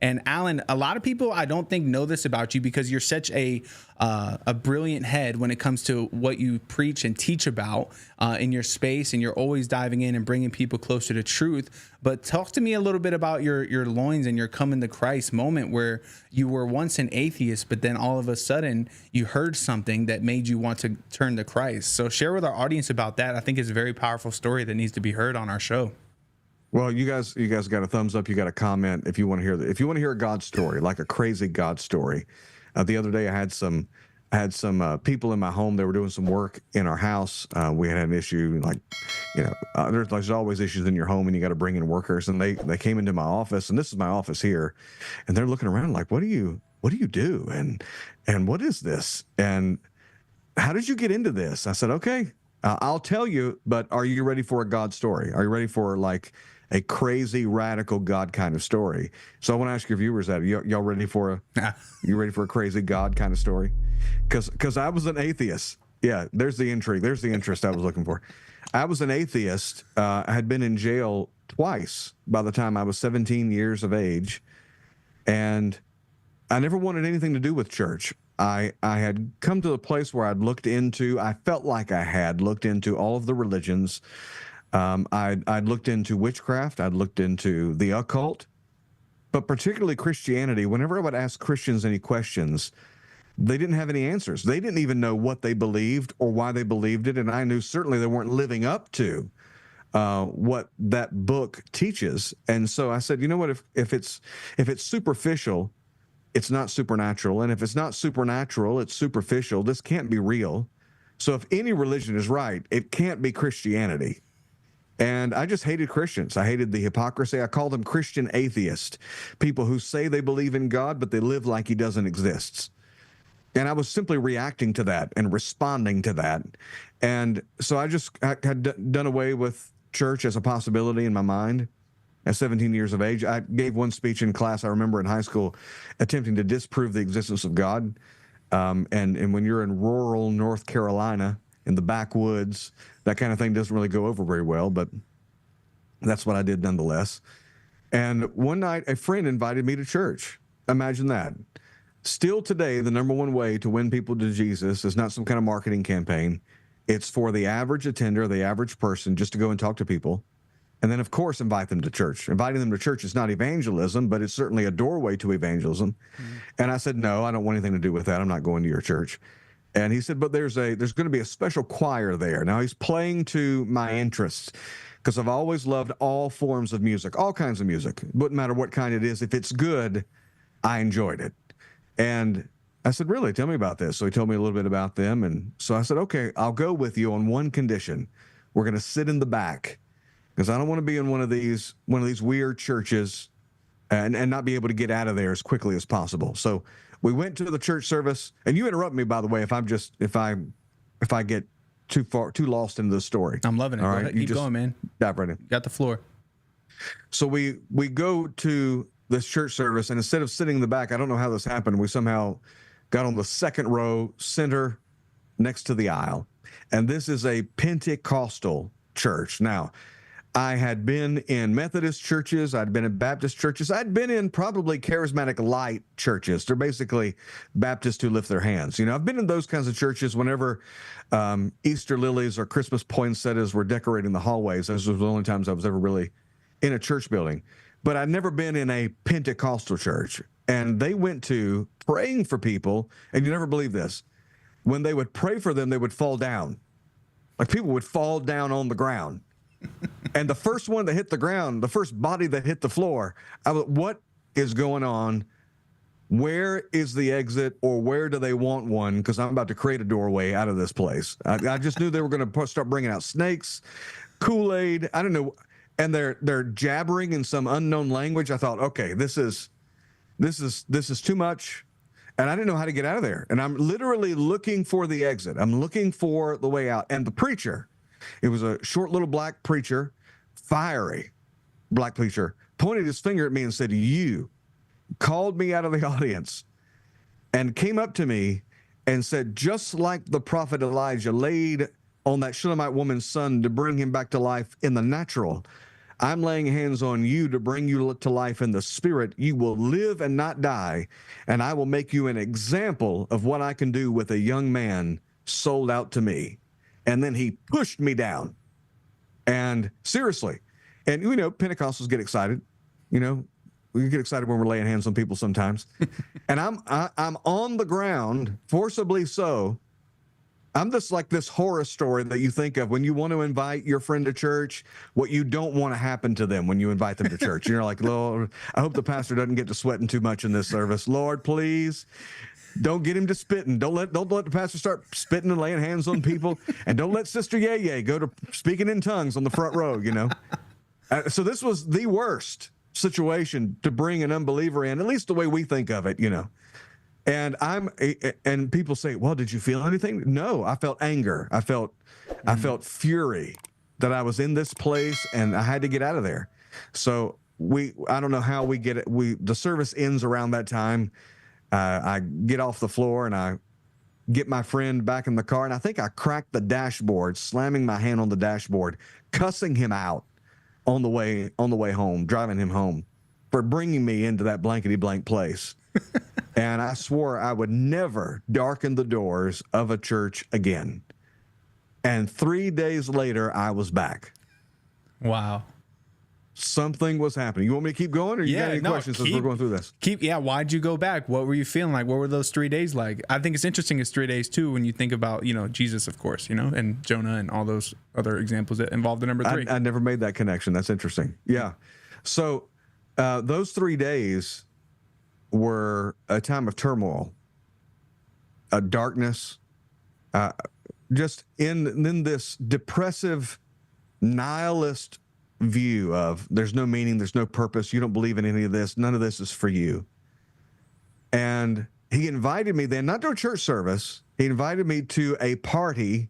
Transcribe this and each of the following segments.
And Alan, a lot of people I don't think know this about you because you're such a brilliant head when it comes to what you preach and teach about in your space, and you're always diving in and bringing people closer to truth. But talk to me a little bit about your loins and your coming to Christ moment, where you were once an atheist, but then all of a sudden you heard something that made you want to turn to Christ. So share with our audience about that. I think it's a very powerful story that needs to be heard on our show. Well, you guys got a thumbs up. You got a comment if you want to hear that. If you want to hear a God story, like a crazy God story. The other day I had some people in my home. They were doing some work in our house. We had an issue, like, there's always issues in your home, and you got to bring in workers. And they came into my office, and this is my office here, and they're looking around like, what do you do? And what is this? And how did you get into this? I said, okay, I'll tell you, but are you ready for a God story? Are you ready for like a crazy, radical God kind of story? So I want to ask your viewers that. Y'all ready for you ready for a crazy God kind of story? Because I was an atheist. Yeah, there's the intrigue. There's the interest I was looking for. I was an atheist. I had been in jail twice by the time I was 17 years of age. And I never wanted anything to do with church. I had come to the place where I felt like I had looked into all of the religions. I'd looked into witchcraft. I'd looked into the occult, but particularly Christianity. Whenever I would ask Christians any questions, they didn't have any answers. They didn't even know what they believed or why they believed it. And I knew certainly they weren't living up to what that book teaches. And so I said, you know what, if it's superficial, it's not supernatural. And if it's not supernatural, it's superficial. This can't be real. So if any religion is right, it can't be Christianity. And I just hated Christians. I hated the hypocrisy. I call them Christian atheists, people who say they believe in God, but they live like he doesn't exist. And I was simply reacting to that and responding to that. And so I had done away with church as a possibility in my mind. At 17 years of age, I gave one speech in class, I remember in high school, attempting to disprove the existence of God. And when you're in rural North Carolina, in the backwoods, that kind of thing doesn't really go over very well, but that's what I did nonetheless. And one night, a friend invited me to church. Imagine that. Still today, the number one way to win people to Jesus is not some kind of marketing campaign. It's for the average attender, the average person, just to go and talk to people. And then, of course, invite them to church. Inviting them to church is not evangelism, but it's certainly a doorway to evangelism. Mm-hmm. And I said, no, I don't want anything to do with that. I'm not going to your church. And he said, but there's going to be a special choir there. Now, he's playing to my interests because I've always loved all forms of music, all kinds of music. Wouldn't matter what kind it is. If it's good, I enjoyed it. And I said, really? Tell me about this. So he told me a little bit about them. And so I said, okay, I'll go with you on one condition. We're going to sit in the back, because I don't want to be in one of these weird churches and not be able to get out of there as quickly as possible. So we went to the church service, and you interrupt me, by the way, if I get too lost into the story. I'm loving it. All right, keep going, man. Dive right in. Got the floor. So we go to this church service, and instead of sitting in the back, I don't know how this happened, we somehow got on the second row, center, next to the aisle. And this is a Pentecostal church. Now, I had been in Methodist churches. I'd been in Baptist churches. I'd been in probably charismatic light churches. They're basically Baptists who lift their hands. I've been in those kinds of churches whenever Easter lilies or Christmas poinsettias were decorating the hallways. Those were the only times I was ever really in a church building. But I'd never been in a Pentecostal church. And they went to praying for people, and you never believe this. When they would pray for them, they would fall down. Like people would fall down on the ground. And the first one that hit the ground, the first body that hit the floor, what is going on? Where is the exit, or where do they want one? Because I'm about to create a doorway out of this place. I just knew they were going to start bringing out snakes, Kool-Aid. I don't know. And they're jabbering in some unknown language. I thought, okay, this is too much. And I didn't know how to get out of there. And I'm literally looking for the exit. I'm looking for the way out. And the preacher, it was a short little black preacher, fiery black preacher, pointed his finger at me and said, you, called me out of the audience and came up to me and said, just like the prophet Elijah laid on that Shunammite woman's son to bring him back to life in the natural, I'm laying hands on you to bring you to life in the spirit. You will live and not die, and I will make you an example of what I can do with a young man sold out to me. And then he pushed me down. And seriously, and you know, Pentecostals get excited. You know, we get excited when we're laying hands on people sometimes. And I'm on the ground, forcibly so. I'm just like this horror story that you think of when you want to invite your friend to church, what you don't want to happen to them when you invite them to church. You're like, Lord, I hope the pastor doesn't get to sweating too much in this service. Lord, please don't get him to spitting. Don't let the pastor start spitting and laying hands on people. And don't let Sister Yay go to speaking in tongues on the front row, you know. So this was the worst situation to bring an unbeliever in, at least the way we think of it, you know. And people say, well, did you feel anything? No, I felt anger. I felt fury that I was in this place and I had to get out of there. So I don't know how we get it. The service ends around that time. I get off the floor and I get my friend back in the car, and I think I cracked the dashboard, slamming my hand on the dashboard, cussing him out on the way home, driving him home for bringing me into that blankety blank place. And I swore I would never darken the doors of a church again. And 3 days later, I was back. Wow. Something was happening. You want me to keep going, or you got any questions as we're going through this? Why'd you go back? What were you feeling like? What were those 3 days like? I think it's interesting it's 3 days too when you think about, you know, Jesus, of course, you know, and Jonah and all those other examples that involve the number 3. I never made that connection. That's interesting. Yeah. So those 3 days were a time of turmoil, a darkness, just in this depressive, nihilist view of there's no meaning, there's no purpose, you don't believe in any of this, none of this is for you. And he invited me then, not to a church service, he invited me to a party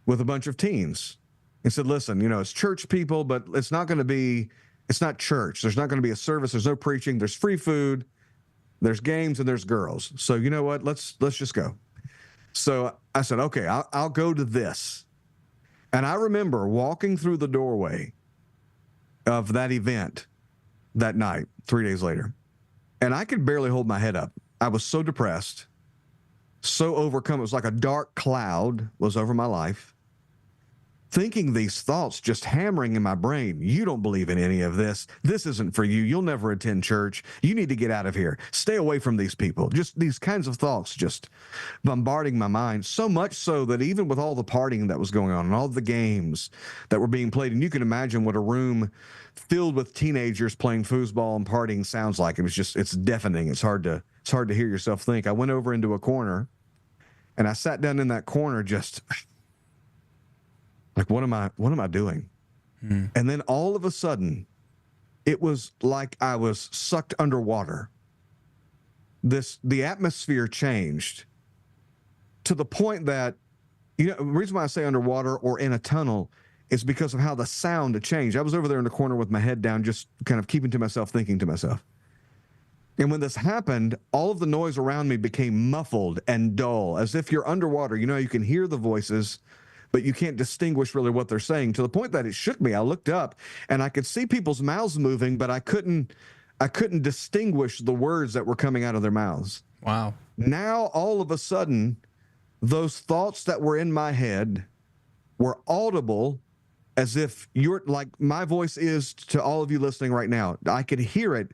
with a bunch of teens. He said, listen, you know, it's church people, but it's not church. There's not going to be a service, there's no preaching, there's free food, there's games, and there's girls. So you know what, let's just go. So I said, okay, I'll go to this. And I remember walking through the doorway of that event that night, 3 days later, and I could barely hold my head up. I was so depressed, so overcome. It was like a dark cloud was over my life. Thinking these thoughts just hammering in my brain. You don't believe in any of this. This isn't for you. You'll never attend church. You need to get out of here. Stay away from these people. Just these kinds of thoughts just bombarding my mind, so much so that even with all the partying that was going on and all the games that were being played, and you can imagine what a room filled with teenagers playing foosball and partying sounds like. It's deafening. It's hard to hear yourself think. I went over into a corner and I sat down in that corner just like, what am I doing? And then all of a sudden, it was like I was sucked underwater. The atmosphere changed to the point that, you know, the reason why I say underwater or in a tunnel is because of how the sound had changed. I was over there in the corner with my head down, just kind of keeping to myself, thinking to myself. And when this happened, all of the noise around me became muffled and dull, as if you're underwater. You know, you can hear the voices, but you can't distinguish really what they're saying, to the point that it shook me. I looked up and I could see people's mouths moving, but I couldn't distinguish the words that were coming out of their mouths. Wow. Now, all of a sudden, those thoughts that were in my head were audible, as if you're like my voice is to all of you listening right now. I could hear it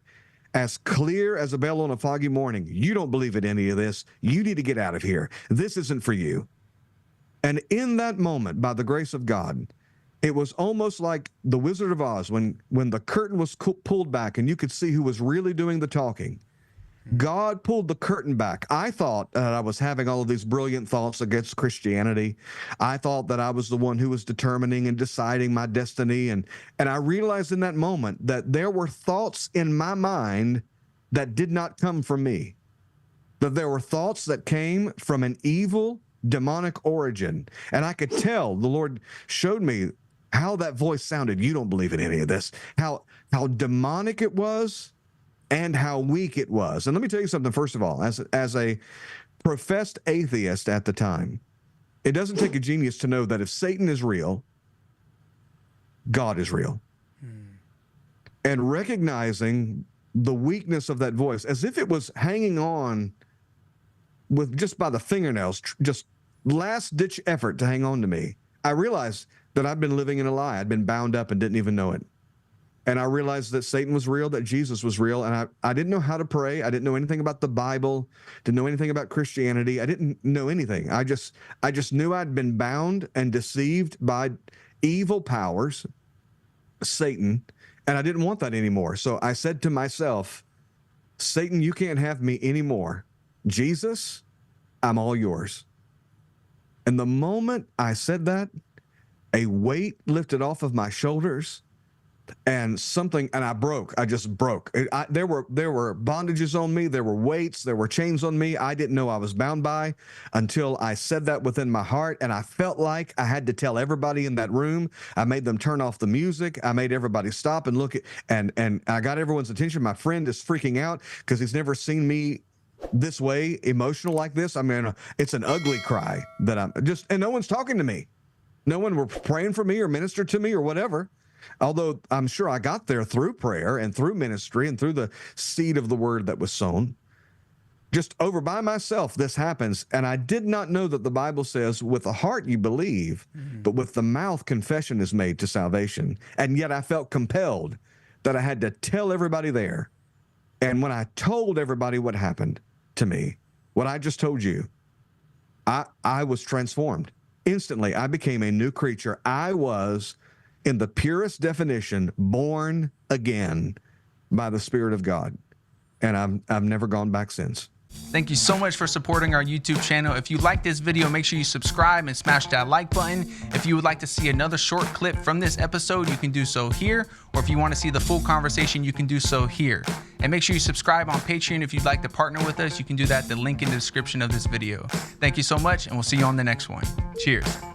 as clear as a bell on a foggy morning. You don't believe in any of this. You need to get out of here. This isn't for you. And in that moment, by the grace of God, it was almost like the Wizard of Oz when the curtain was pulled back and you could see who was really doing the talking. God pulled the curtain back. I thought that I was having all of these brilliant thoughts against Christianity. I thought that I was the one who was determining and deciding my destiny. And I realized in that moment that there were thoughts in my mind that did not come from me. That there were thoughts that came from an evil, demonic origin. And I could tell, the Lord showed me how that voice sounded. You don't believe in any of this. How demonic it was and how weak it was. And let me tell you something, first of all, as a professed atheist at the time, it doesn't take a genius to know that if Satan is real, God is real. and recognizing the weakness of that voice, as if it was hanging on with just by the fingernails, just last-ditch effort to hang on to me. I realized that I'd been living in a lie. I'd been bound up and didn't even know it. And I realized that Satan was real, that Jesus was real, and I didn't know how to pray. I didn't know anything about the Bible, didn't know anything about Christianity. I didn't know anything. I just knew I'd been bound and deceived by evil powers, Satan, and I didn't want that anymore. So I said to myself, Satan, you can't have me anymore. Jesus, I'm all yours. And the moment I said that, a weight lifted off of my shoulders, and I broke. I just broke. There were bondages on me. There were weights. There were chains on me I didn't know I was bound by until I said that within my heart. And I felt like I had to tell everybody in that room. I made them turn off the music. I made everybody stop and look at, and I got everyone's attention. My friend is freaking out because he's never seen me this way, emotional like this. I mean, it's an ugly cry that I'm just, and no one's talking to me. No one were praying for me or ministered to me or whatever. Although I'm sure I got there through prayer and through ministry and through the seed of the word that was sown. Just over by myself, this happens. And I did not know that the Bible says, with the heart you believe, but with the mouth confession is made to salvation. And yet I felt compelled that I had to tell everybody there. And when I told everybody what happened to me, what I just told you, I was transformed. Instantly, I became a new creature. I was, in the purest definition, born again by the Spirit of God. And I've never gone back since. Thank you so much for supporting our YouTube channel. If you like this video, make sure you subscribe and smash that like button. If you would like to see another short clip from this episode, you can do so here. Or if you want to see the full conversation, you can do so here. And make sure you subscribe on Patreon if you'd like to partner with us. You can do that, the link in the description of this video. Thank you so much, and we'll see you on the next one. Cheers.